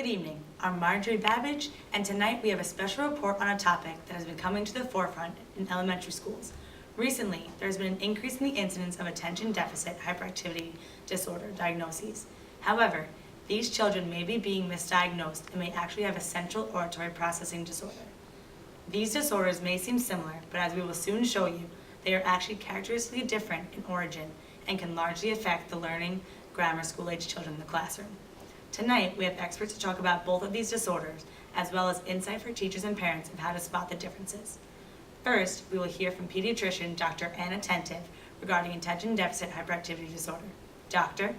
Good evening, I'm Marjorie Babbage, and tonight we have a special report on a topic that has been coming to the forefront in elementary schools. Recently, there has been an increase in the incidence of attention deficit hyperactivity disorder diagnoses. However, these children may be being misdiagnosed and may actually have a central auditory processing disorder. These disorders may seem similar, but as we will soon show you, they are actually characteristically different in origin and can largely affect the learning grammar school-age children in the classroom. Tonight, we have experts to talk about both of these disorders, as well as insight for teachers and parents of how to spot the differences. First, we will hear from pediatrician Dr. Anna Attentive regarding attention deficit hyperactivity disorder. Doctor?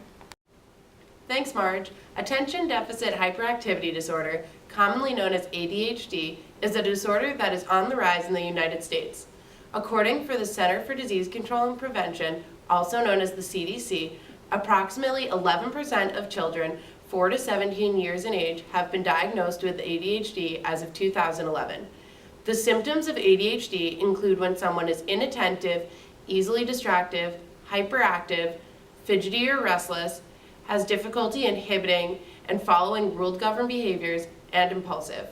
Thanks, Marge. Attention deficit hyperactivity disorder, commonly known as ADHD, is a disorder that is on the rise in the United States. According to the Center for Disease Control and Prevention, also known as the CDC, approximately 11% of children 4 to 17 years in age have been diagnosed with ADHD as of 2011. The symptoms of ADHD include when someone is inattentive, easily distracted, hyperactive, fidgety or restless, has difficulty inhibiting and following rule-governed behaviors, and impulsive.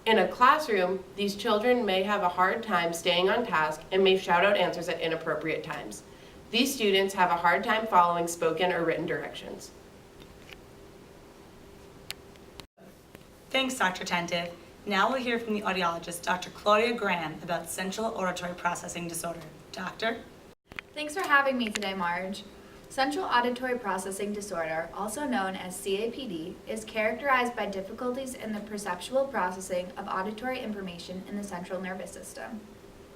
In a classroom, these children may have a hard time staying on task and may shout out answers at inappropriate times. These students have a hard time following spoken or written directions. Thanks, Dr. Attentive. Now we'll hear from the audiologist, Dr. Claudia Graham, about central auditory processing disorder. Doctor? Thanks for having me today, Marge. Central auditory processing disorder, also known as CAPD, is characterized by difficulties in the perceptual processing of auditory information in the central nervous system.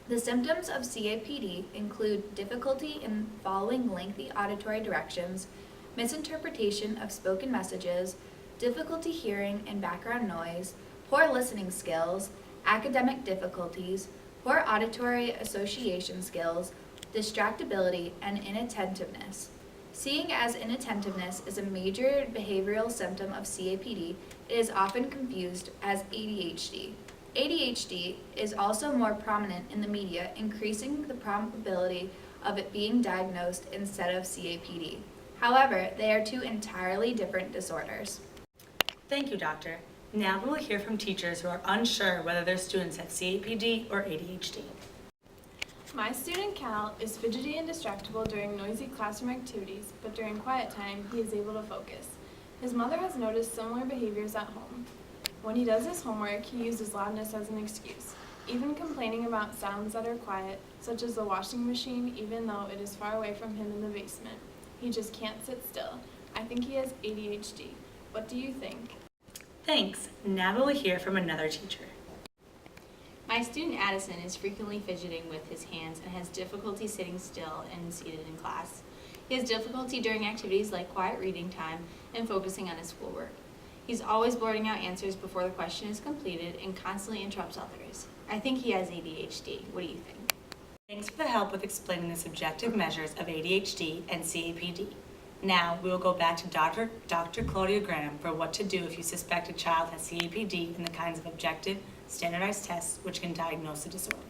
The symptoms of CAPD include difficulty in following lengthy auditory directions, misinterpretation of spoken messages, difficulty hearing and background noise, poor listening skills, academic difficulties, poor auditory association skills, distractibility, and inattentiveness. Seeing as inattentiveness is a major behavioral symptom of CAPD, it is often confused as ADHD. ADHD is also more prominent in the media, increasing the probability of it being diagnosed instead of CAPD. However, they are two entirely different disorders. Thank you, Doctor. Now we will hear from teachers who are unsure whether their students have CAPD or ADHD. My student Cal is fidgety and distractible during noisy classroom activities, but during quiet time, he is able to focus. His mother has noticed similar behaviors at home. When he does his homework, he uses loudness as an excuse, even complaining about sounds that are quiet, such as the washing machine, even though it is far away from him in the basement. He just can't sit still. I think he has ADHD. What do you think? Thanks. Now we will hear from another teacher. My student Addison is frequently fidgeting with his hands and has difficulty sitting still and seated in class. He has difficulty during activities like quiet reading time and focusing on his schoolwork. He's always blurting out answers before the question is completed and constantly interrupts others. I think he has ADHD. What do you think? Thanks for the help with explaining the subjective measures of ADHD and CAPD. Now we will go back to Dr. Claudia Graham for what to do if you suspect a child has CAPD and the kinds of objective, standardized tests which can diagnose the disorder.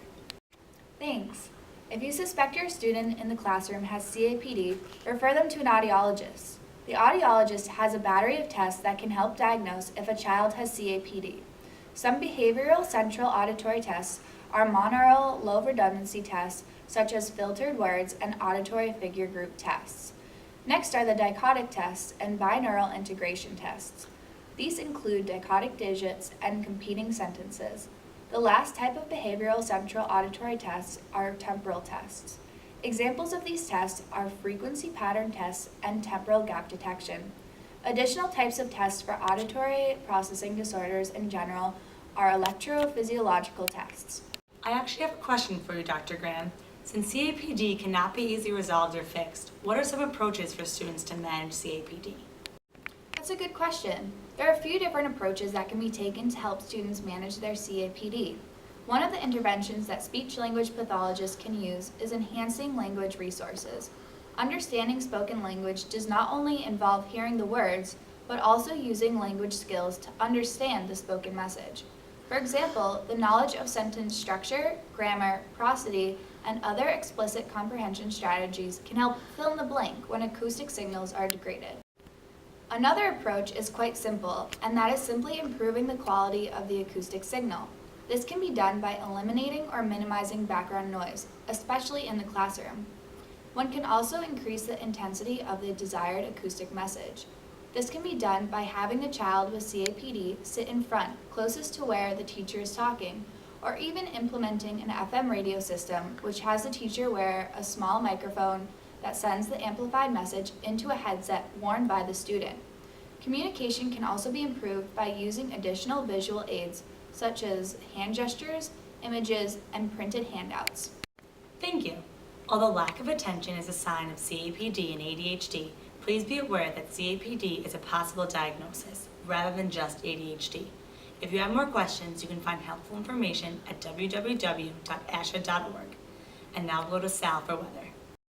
Thanks. If you suspect your student in the classroom has CAPD, refer them to an audiologist. The audiologist has a battery of tests that can help diagnose if a child has CAPD. Some behavioral central auditory tests are monaural low redundancy tests, such as filtered words and auditory figure group tests. Next are the dichotic tests and binaural integration tests. These include dichotic digits and competing sentences. The last type of behavioral central auditory tests are temporal tests. Examples of these tests are frequency pattern tests and temporal gap detection. Additional types of tests for auditory processing disorders in general are electrophysiological tests. I actually have a question for you, Dr. Graham. Since CAPD cannot be easily resolved or fixed, what are some approaches for students to manage CAPD? That's a good question. There are a few different approaches that can be taken to help students manage their CAPD. One of the interventions that speech-language pathologists can use is enhancing language resources. Understanding spoken language does not only involve hearing the words, but also using language skills to understand the spoken message. For example, the knowledge of sentence structure, grammar, prosody, and other explicit comprehension strategies can help fill in the blank when acoustic signals are degraded. Another approach is quite simple, and that is simply improving the quality of the acoustic signal. This can be done by eliminating or minimizing background noise, especially in the classroom. One can also increase the intensity of the desired acoustic message. This can be done by having the child with CAPD sit in front, closest to where the teacher is talking, or even implementing an FM radio system which has the teacher wear a small microphone that sends the amplified message into a headset worn by the student. Communication can also be improved by using additional visual aids such as hand gestures, images, and printed handouts. Thank you. Although lack of attention is a sign of CAPD and ADHD, please be aware that CAPD is a possible diagnosis rather than just ADHD. If you have more questions, you can find helpful information at www.asha.org. And now we'll go to Sal for weather.